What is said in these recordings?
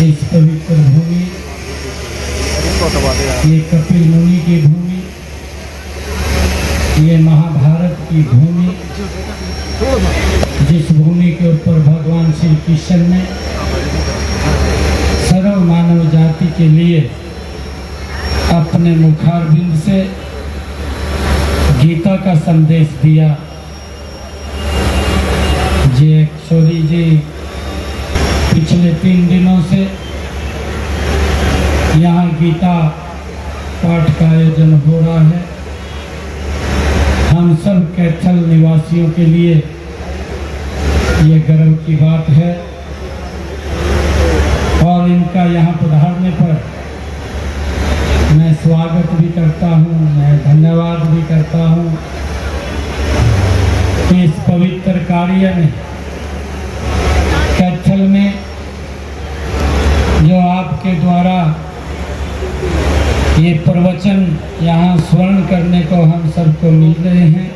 इस पवित्र भूमि, ये कपिल मुनि की भूमि, ये महाभारत की भूमि, जिस भूमि के ऊपर भगवान श्री कृष्ण ने सर्व मानव जाति के लिए अपने मुखारबिंद से गीता का संदेश दिया। जी एक्चुअली जी पिछले 3 दिनों से यहाँ गीता पाठ का आयोजन हो रहा है। हम सब कैथल निवासियों के लिए ये गर्व की बात है और इनका यहाँ पधारने पर मैं स्वागत भी करता हूँ, मैं धन्यवाद भी करता हूँ कि इस पवित्र कार्य में कैथल में जो आपके द्वारा ये प्रवचन यहाँ स्वर्ण करने को हम सबको मिल रहे हैं,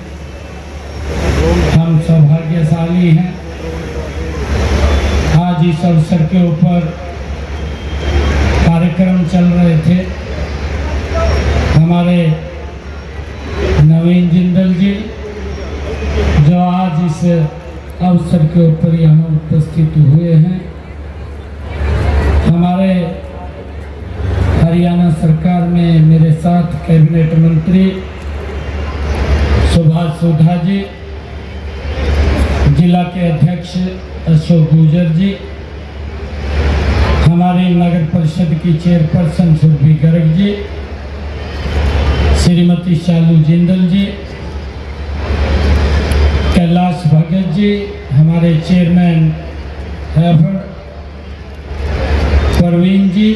हम सौभाग्यशाली हैं। आज इस अवसर के ऊपर कार्यक्रम चल रहे थे। हमारे नवीन जिंदल जी जो आज इस अवसर के ऊपर यहाँ उपस्थित हुए हैं, हमारे हरियाणा सरकार में मेरे साथ कैबिनेट मंत्री सुभाष सोधा जी, जिला के अध्यक्ष अशोक गुजर जी, हमारी नगर परिषद की चेयरपर्सन सुरभि गर्ग जी, श्रीमती शालू जिंदल जी, कैलाश भगत जी, हमारे चेयरमैन हैफर्ड परवीन जी,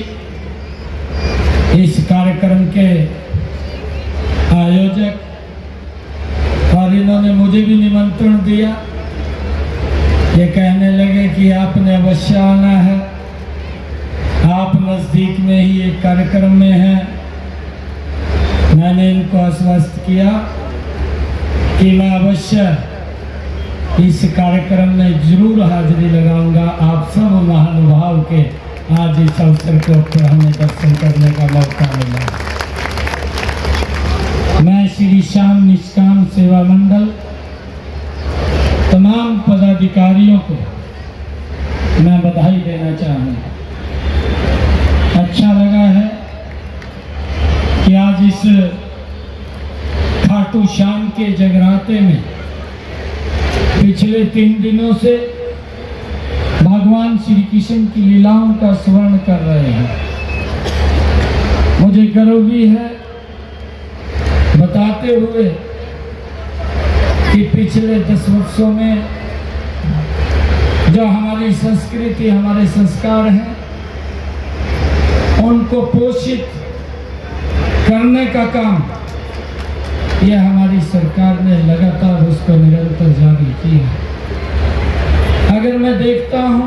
इस कार्यक्रम के आयोजक, और इन्होंने मुझे भी निमंत्रण दिया। ये कहने लगे कि आपने अवश्य आना है, आप नज़दीक में ही एक कार्यक्रम में हैं। मैंने इनको आश्वस्त किया कि मैं अवश्य इस कार्यक्रम में जरूर हाजिरी लगाऊंगा। आप सब महानुभाव के आज इस अवसर के ऊपर हमें दर्शन करने का मौका मिला। मैं श्री श्याम निष्काम सेवा मंडल तमाम पदाधिकारियों को मैं बधाई देना चाहूँगा। अच्छा लगा है कि आज इस खाटू श्याम के जगराते में पिछले 3 दिनों से भगवान श्री कृष्ण की लीलाओं का स्मरण कर रहे हैं। मुझे गर्व भी है बताते हुए कि पिछले 10 वर्षों में जो हमारी संस्कृति, हमारे संस्कार हैं, उनको पोषित करने का काम ये हमारी सरकार ने लगातार उसको निरंतर जारी किया है। अगर मैं देखता हूँ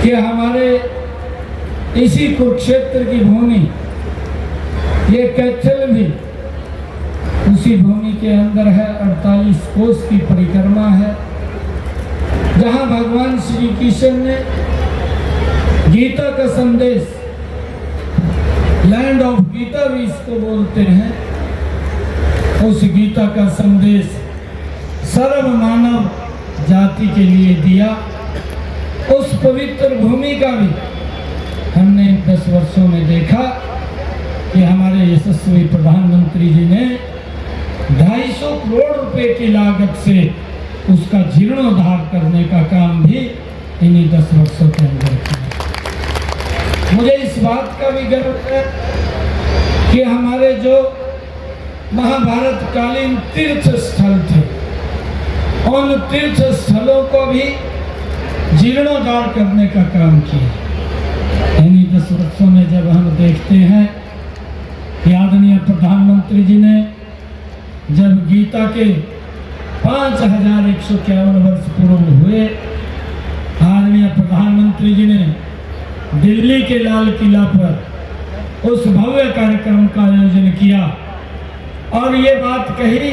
कि हमारे इसी कुरुक्षेत्र की भूमि, ये कैथल भी उसी भूमि के अंदर है। 48 कोस की परिक्रमा है, जहाँ भगवान श्री कृष्ण ने गीता का संदेश, लैंड ऑफ गीता भी इसको बोलते हैं, उस गीता का संदेश सर्व मानव जाति के लिए दिया। उस पवित्र भूमि का भी हमने 10 वर्षों में देखा कि हमारे यशस्वी प्रधानमंत्री जी ने 250 करोड़ रुपए की लागत से उसका जीर्णोद्धार करने का काम भी इन्हीं 10 वर्षों के अंदर किया। मुझे इस बात का भी गर्व है कि हमारे जो महाभारत कालीन तीर्थ स्थल थे, उन तीर्थ स्थलों को भी जीर्णोद्धार करने का काम किया। इन्हीं 10 वर्षों में जब हम देखते हैं कि आदरणीय प्रधानमंत्री जी ने जब गीता के 5151 वर्ष पूर्ण हुए, आदरणीय प्रधानमंत्री जी ने दिल्ली के लाल किला पर उस भव्य कार्यक्रम का आयोजन किया और ये बात कही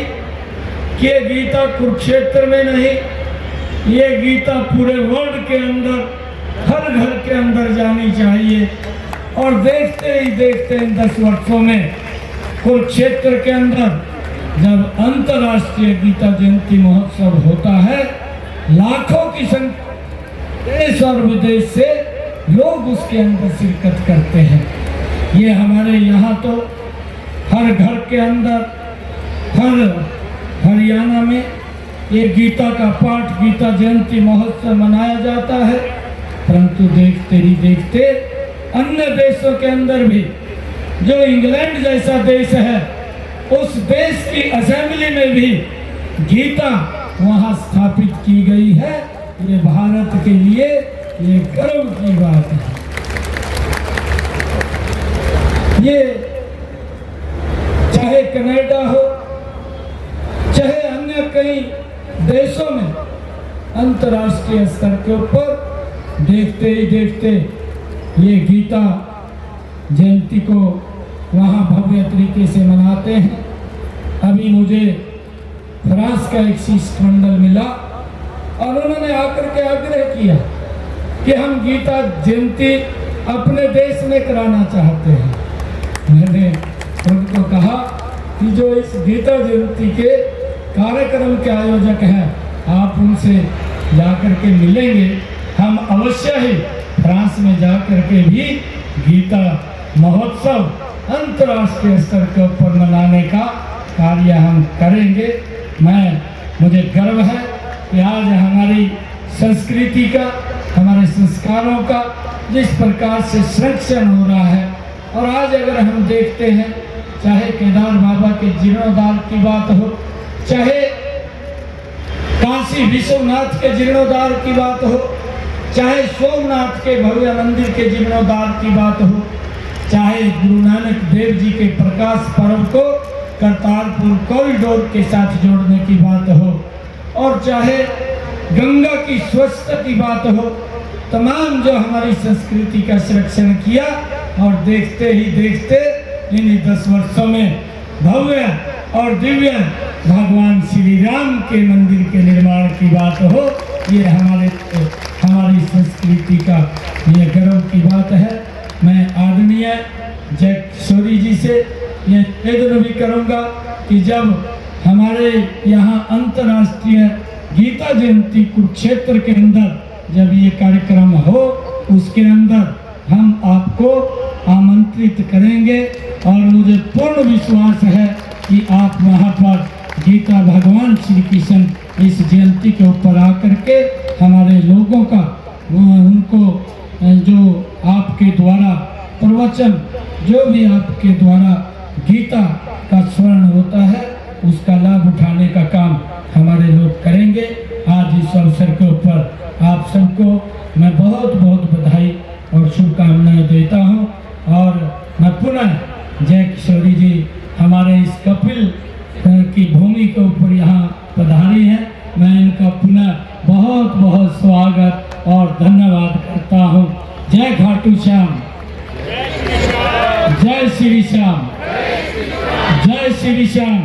कि ये गीता कुरुक्षेत्र में नहीं, ये गीता पूरे वर्ल्ड के अंदर हर घर के अंदर जानी चाहिए। और देखते ही देखते इन 10 वर्षों में कुरुक्षेत्र के अंदर जब अंतर्राष्ट्रीय गीता जयंती महोत्सव होता है, लाखों की संख्या देश और विदेश से लोग उसके अंदर शिरकत करते हैं। ये हमारे यहाँ तो हर घर के अंदर, हर हरियाणा में ये गीता का पाठ, गीता जयंती महोत्सव मनाया जाता है। परंतु देखते ही देखते अन्य देशों के अंदर भी, जो इंग्लैंड जैसा देश है, उस देश की असेंबली में भी गीता वहाँ स्थापित की गई है। ये भारत के लिए ये गर्व की बात है। ये चाहे कनाडा हो, चाहे अन्य कई देशों में अंतर्राष्ट्रीय स्तर के ऊपर देखते ही देखते ये गीता जयंती को वहाँ भव्य तरीके से मनाते हैं। अभी मुझे फ्रांस का एक शिष्टमंडल मिला और उन्होंने आकर के आग्रह किया कि हम गीता जयंती अपने देश में कराना चाहते हैं। मैंने उनको कहा कि जो इस गीता जयंती के कार्यक्रम के आयोजक हैं, आप उनसे जाकर के मिलेंगे। हम अवश्य ही फ्रांस में जाकर के भी गीता महोत्सव अंतर्राष्ट्रीय स्तर के ऊपर मनाने का कार्य हम करेंगे। मुझे गर्व है कि आज हमारी संस्कृति का, हमारे संस्कारों का जिस प्रकार से संरक्षण हो रहा है। और आज अगर हम देखते हैं, चाहे केदार बाबा के जीर्णोद्धार की बात हो, चाहे काशी विश्वनाथ के जीर्णोद्धार की बात हो, चाहे सोमनाथ के भव्य मंदिर के जीर्णोद्धार की बात हो, चाहे गुरु नानक देव जी के प्रकाश पर्व को करतारपुर कॉरिडोर के साथ जोड़ने की बात हो, और चाहे गंगा की स्वच्छता की बात हो, तमाम जो हमारी संस्कृति का संरक्षण किया। और देखते ही देखते इन्हीं 10 वर्षों में भव्य और दिव्य भगवान श्री राम के मंदिर के निर्माण की बात हो, ये हमारी संस्कृति का ये गर्व की बात है। मैं आदरणीय जय किशोरी जी से ये निवेदन भी करूँगा कि जब हमारे यहाँ अंतर्राष्ट्रीय गीता जयंती कुरुक्षेत्र के अंदर जब ये कार्यक्रम हो, उसके अंदर हम आपको आमंत्रित करेंगे। और मुझे पूर्ण विश्वास है कि आप वहाँ पर गीता भगवान श्री कृष्ण इस जयंती के ऊपर आकर के हमारे लोगों का उनको जो आपके द्वारा प्रवचन, जो भी आपके द्वारा गीता का स्मरण होता है, उसका लाभ उठाने का काम हमारे लोग करेंगे। आज इस अवसर के ऊपर आप सबको मैं बहुत बहुत बधाई और शुभकामनाएं देता हूं। और मैं पुनः जय किशोरी जी हमारे इस कपिल की भूमि के ऊपर यहाँ पधारी हैं, मैं इनका पुनः बहुत बहुत स्वागत और धन्यवाद करता हूँ। जय खाटू श्याम, जय श्री श्याम, जय श्री श्याम।